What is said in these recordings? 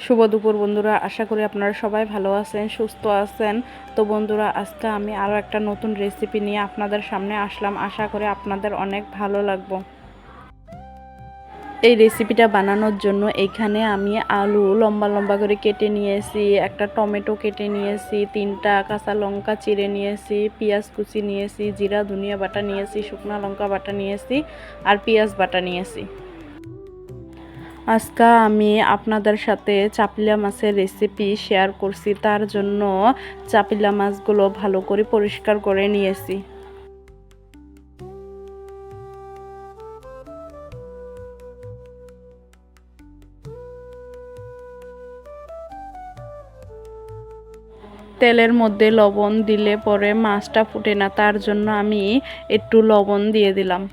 শুভ দুপুর বন্ধুরা, আশা করি আপনারা সবাই ভালো আছেন, সুস্থ আছেন। তো বন্ধুরা, আজকে আমি আরও একটা নতুন রেসিপি নিয়ে আপনাদের সামনে আসলাম। আশা করি আপনাদের অনেক ভালো লাগবে। এই রেসিপিটা বানানোর জন্য এখানে আমি আলু লম্বা লম্বা করে কেটে নিয়েছি, একটা টমেটো কেটে নিয়েছি, 3টা কাঁচা লঙ্কা চিড়ে নিয়েছি, পেঁয়াজ কুচি নিয়েছি, জিরা ধনিয়া বাটা নিয়েছি, শুকনো লঙ্কা বাটা নিয়েছি আর পেঁয়াজ বাটা নিয়েছি। আজকে আমি আপনাদের সাথে চাপিলা মাছের রেসিপি শেয়ার করছি। তার জন্য চাপিলা মাছগুলো ভালো করে পরিষ্কার করে নিয়েছি। তেলের মধ্যে লবণ দিলে পরে মাছটা ফুটে না, তার জন্য আমি একটু লবণ দিয়ে দিলাম।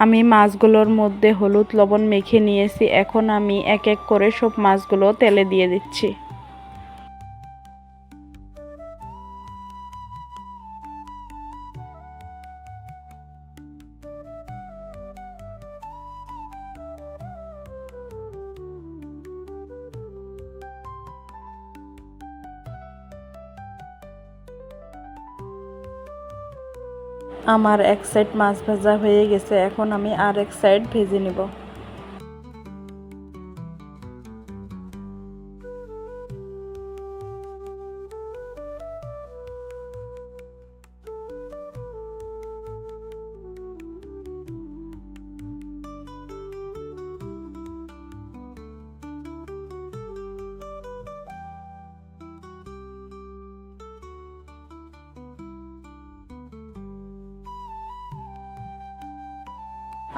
আমি মাছগুলোর মধ্যে হলুদ লবণ মেখে নিয়েছি। এখন আমি এক এক করে সব মাছগুলো তেলে দিয়ে দিচ্ছি। আমার এক সাইড মাছ ভাজা হয়ে গেছে, এখন আমি আর এক সাইড ভেজে নেব।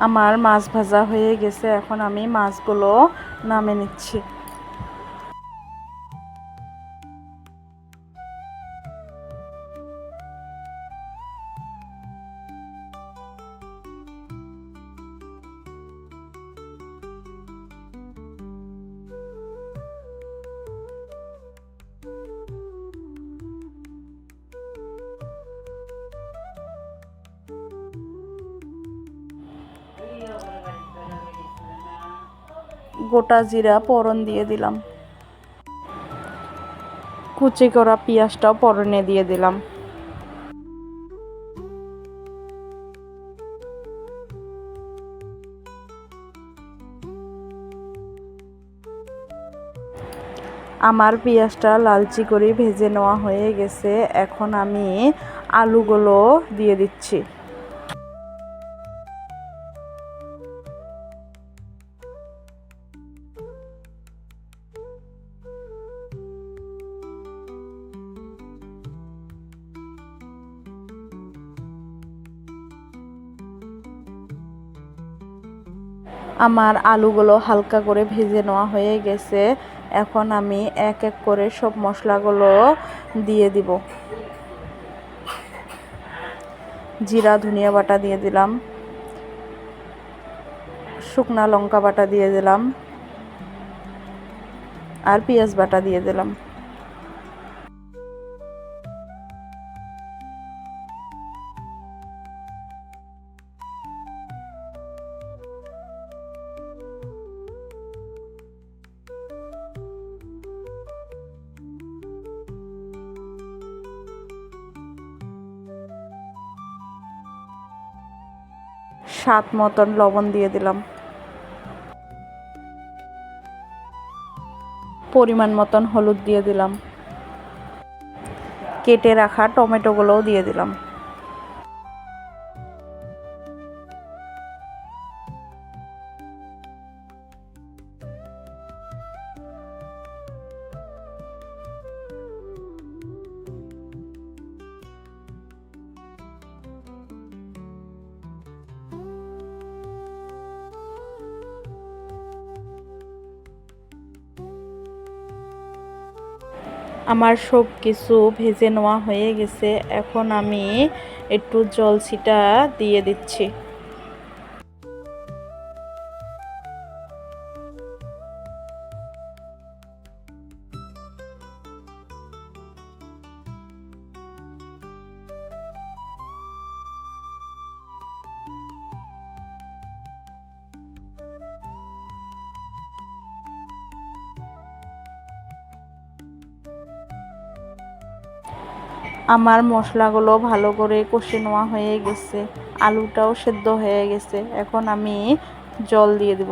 আমার মাছ ভাজা হয়ে গেছে, এখন আমি মাছগুলো নামিয়ে নিচ্ছি। গোটা জিরা ফোড়ন দিয়ে দিলাম, কুচি করা পেঁয়াজটাও ফোড়নে দিয়ে দিলাম। আমার পেঁয়াজটা লালচি করে ভেজে নেওয়া হয়ে গেছে, এখন আমি আলুগুলো দিয়ে দিচ্ছি। আমার আলুগুলো হালকা করে ভেজে নেওয়া হয়ে গেছে, এখন আমি এক এক করে সব মশলাগুলো দিয়ে দিব। জিরা ধনিয়া বাটা দিয়ে দিলাম, শুকনা লঙ্কা বাটা দিয়ে দিলাম আর পেঁয়াজ বাটা দিয়ে দিলাম। স্বাদ মতন লবণ দিয়ে দিলাম, পরিমাণ মতন হলুদ দিয়ে দিলাম, কেটে রাখা টমেটোগুলোও দিয়ে দিলাম। আমার সব কিছু ভেজে নেওয়া হয়ে গেছে, এখন আমি একটু জল ছিটা দিয়ে দিচ্ছি। আমার মশলাগুলো ভালো করে কষে নেওয়া হয়ে গেছে, আলুটাও সেদ্ধ হয়ে গেছে। এখন আমি জল দিয়ে দেব।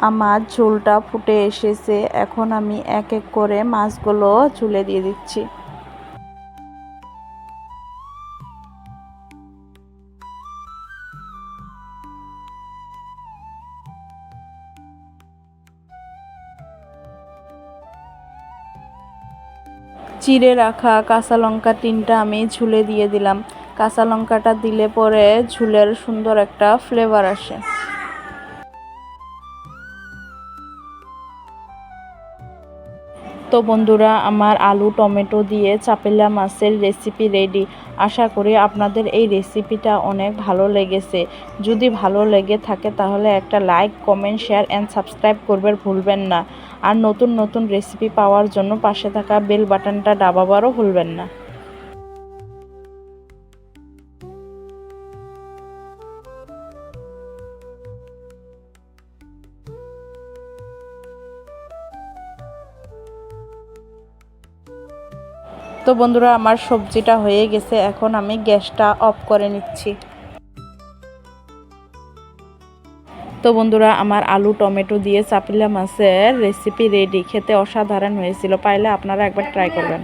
আমার ঝোলটা ফুটে এসেছে, এখন আমি এক এক করে মাছগুলো ঝুলে দিয়ে দিচ্ছি। চিড়ে রাখা কাঁচা লঙ্কা 3টা আমি ঝুলে দিয়ে দিলাম। কাঁচা লঙ্কাটা দিলে পরে ঝুলের সুন্দর একটা ফ্লেভার আসে। তো বন্ধুরা, আমার আলু টমেটো দিয়ে চাপেলা মাছের রেসিপি রেডি। আশা করি আপনাদের এই রেসিপিটা অনেক ভালো লেগেছে। যদি ভালো লেগে থাকে তাহলে একটা like, comment, share and subscribe করবেন ভুলবেন না। আর নতুন নতুন রেসিপি পাওয়ার জন্য পাশে থাকা বেল বাটনটা দাবাবারও ভুলবেন না। তো বন্ধুরা, আমার সবজিটা হয়ে গেছে, এখন আমি গ্যাসটা অফ করে নিচ্ছি। তো বন্ধুরা, আমার আলু টমেটো দিয়ে চাপিলা মাছের রেসিপি রেডি। খেতে অসাধারণ হয়েছিল, পাইলে আপনারা একবার ট্রাই করবেন।